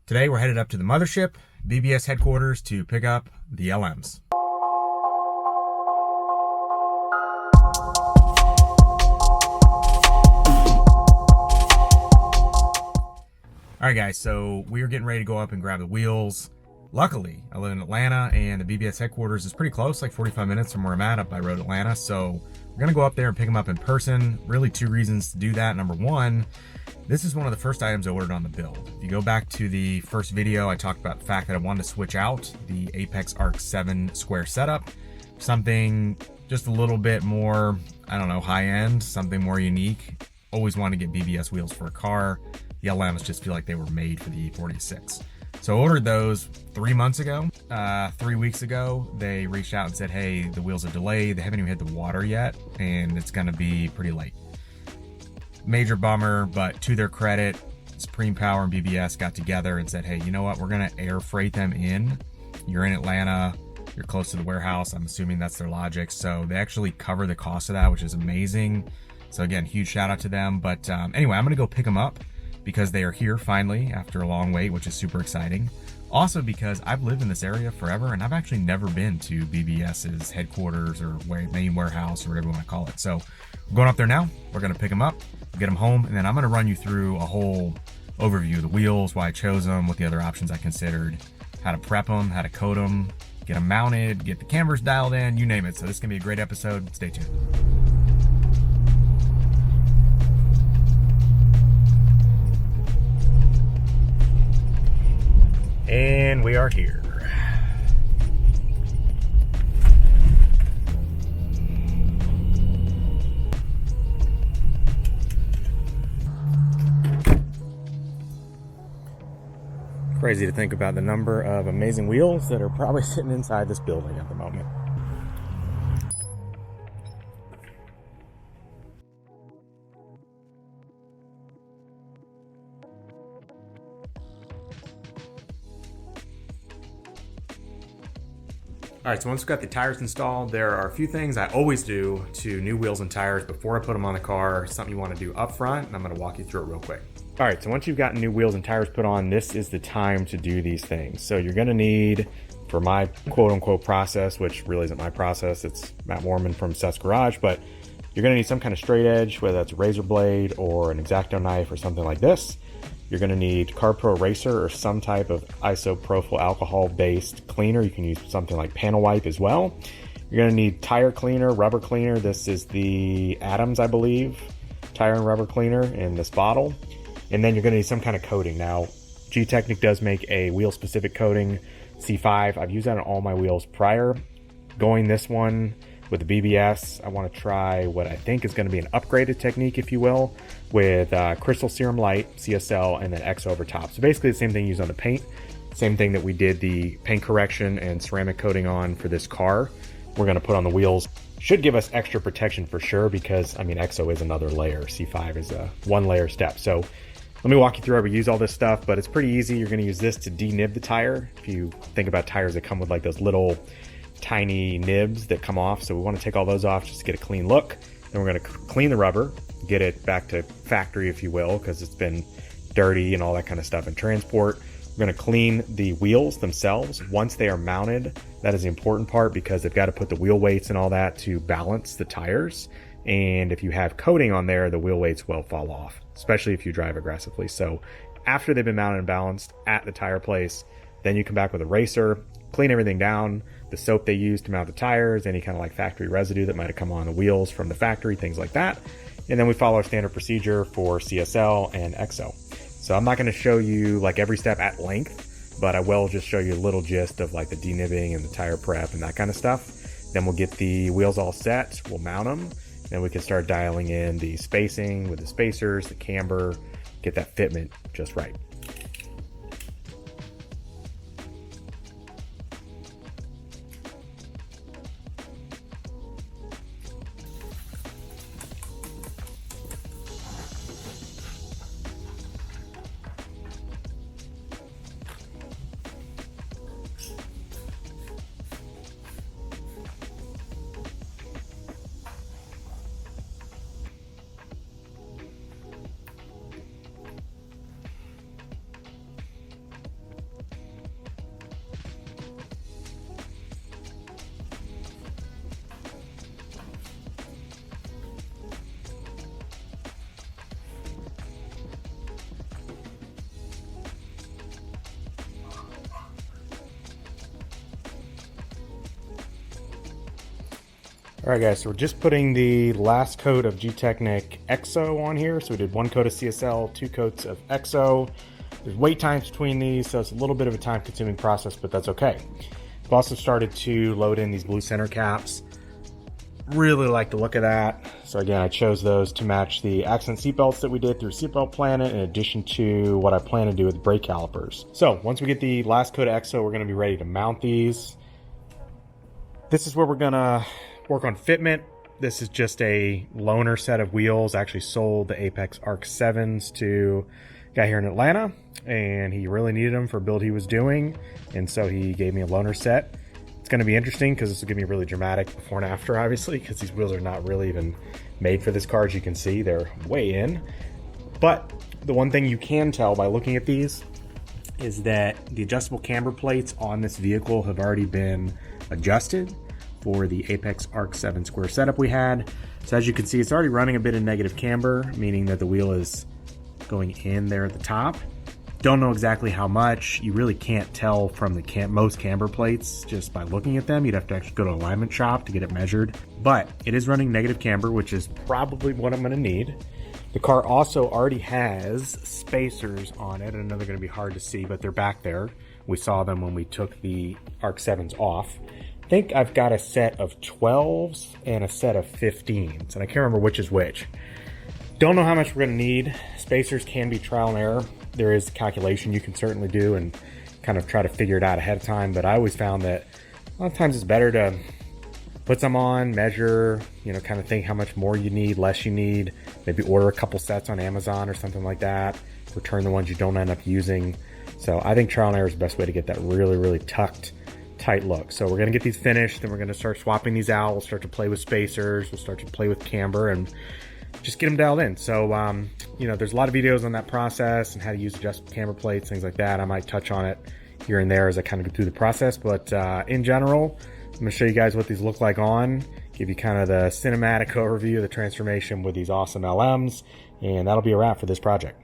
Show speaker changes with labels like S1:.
S1: Today we're headed up to the mothership, BBS headquarters, to pick up the LMs. All right guys, so we are getting ready to go up and grab the wheels. Luckily, I live in Atlanta and the BBS headquarters is pretty close, like 45 minutes from where I'm at, up by Road Atlanta. So we're gonna go up there and pick them up in person. Really two reasons to do that. Number one, this is one of the first items I ordered on the build. If you go back to the first video, I talked about the fact that I wanted to switch out the Apex Arc 7 square setup. Something just a little bit more, I don't know, high end, something more unique. Always wanted to get BBS wheels for a car. The LMs just feel like they were made for the E46. So I ordered those 3 months ago. 3 weeks ago, they reached out and said, hey, the wheels are delayed. They haven't even hit the water yet, and it's gonna be pretty late. Major bummer, but to their credit, Supreme Power and BBS got together and said, hey, you know what? We're gonna air freight them in. You're in Atlanta, you're close to the warehouse. I'm assuming that's their logic. So they actually cover the cost of that, which is amazing. So again, huge shout out to them. But anyway, I'm gonna go pick them up because they are here finally after a long wait, which is super exciting. Also because I've lived in this area forever and I've actually never been to BBS's headquarters or main warehouse or whatever you want to call it. So we're going up there now. We're going to pick them up, get them home, and then I'm going to run you through a whole overview of the wheels, why I chose them, what the other options I considered, how to prep them, how to coat them, get them mounted, get the cameras dialed in, you name it. So this is going to be a great episode. Stay tuned. And we are here. Crazy to think about the number of amazing wheels that are probably sitting inside this building at the moment. All right, so once we've got the tires installed, there are a few things I always do to new wheels and tires before I put them on the car, something you want to do up front, and I'm going to walk you through it real quick. All right, so once you've got new wheels and tires put on, this is the time to do these things. So you're going to need, for my quote-unquote process, which really isn't my process, it's Matt Warman from Seth's Garage, but you're going to need some kind of straight edge, whether that's a razor blade or an X-Acto knife or something like this. You're going to need Carb Pro Eraser or some type of isopropyl alcohol-based cleaner. You can use something like Panel Wipe as well. You're going to need tire cleaner, rubber cleaner. This is the Adams, I believe, tire and rubber cleaner in this bottle. And then you're going to need some kind of coating. Now, G-Technic does make a wheel-specific coating, C5. I've used that on all my wheels prior. Going this one with the BBS, I want to try what I think is going to be an upgraded technique, if you will, with Crystal Serum Light, CSL, and then X over top. So basically the same thing used on the paint, same thing that we did the paint correction and ceramic coating on for this car. We're going to put on the wheels. Should give us extra protection for sure because, I mean, XO is another layer. C5 is a one layer step. So let me walk you through how we use all this stuff, but it's pretty easy. You're going to use this to denib the tire. If you think about tires that come with like those little tiny nibs that come off, so we want to take all those off just to get a clean look. Then we're going to clean the rubber, get it back to factory, if you will, because it's been dirty and all that kind of stuff in transport. We're going to clean the wheels themselves once they are mounted. That is the important part because they've got to put the wheel weights and all that to balance the tires. And if you have coating on there, the wheel weights will fall off, especially if you drive aggressively. So after they've been mounted and balanced at the tire place, then you come back with a racer, clean everything down, the soap they use to mount the tires, any kind of like factory residue that might have come on the wheels from the factory, things like that. And then we follow our standard procedure for CSL and XO. So I'm not going to show you like every step at length, but I will just show you a little gist of like the denibbing and the tire prep and that kind of stuff. Then we'll get the wheels all set, we'll mount them, then we can start dialing in the spacing with the spacers, the camber, get that fitment just right. All right guys, so we're just putting the last coat of G-Technic EXO on here. So we did 1 coat of CSL, 2 coats of EXO. There's wait times between these, so it's a little bit of a time consuming process, but that's okay. I've also started to load in these blue center caps. Really like the look of that. So again, I chose those to match the accent seatbelts that we did through Seatbelt Planet, in addition to what I plan to do with brake calipers. So once we get the last coat of EXO, we're gonna be ready to mount these. This is where we're gonna work on fitment. This is just a loaner set of wheels. I actually sold the Apex Arc 7s to a guy here in Atlanta, and he really needed them for a build he was doing, and so he gave me a loaner set. It's going to be interesting because this will give me a really dramatic before and after, obviously, because these wheels are not really even made for this car. As you can see, they're way in. But the one thing you can tell by looking at these is that the adjustable camber plates on this vehicle have already been adjusted for the Apex Arc 7 square setup we had. So as you can see, it's already running a bit of negative camber, meaning that the wheel is going in there at the top. Don't know exactly how much. You really can't tell from the most camber plates just by looking at them. You'd have to actually go to an alignment shop to get it measured. But it is running negative camber, which is probably what I'm gonna need. The car also already has spacers on it. I know they're gonna be hard to see, but they're back there. We saw them when we took the Arc 7s off. I think I've got a set of 12s and a set of 15s, and I can't remember which is which. Don't know how much we're gonna need. Spacers can be trial and error. There is a calculation you can certainly do and kind of try to figure it out ahead of time, but I always found that a lot of times it's better to put some on, measure, you know, kind of think how much more you need, less you need, maybe order a couple sets on Amazon or something like that, return the ones you don't end up using. So I think trial and error is the best way to get that really, really tucked, tight look. So we're gonna get these finished, then we're gonna start swapping these out. We'll start to play with spacers, we'll start to play with camber, and just get them dialed in. So, you know, there's a lot of videos on that process and how to use adjustable camber plates, things like that. I might touch on it here and there as I kind of go through the process, but in general, I'm gonna show you guys what these look like on, give you kind of the cinematic overview of the transformation with these awesome LMs, and that'll be a wrap for this project.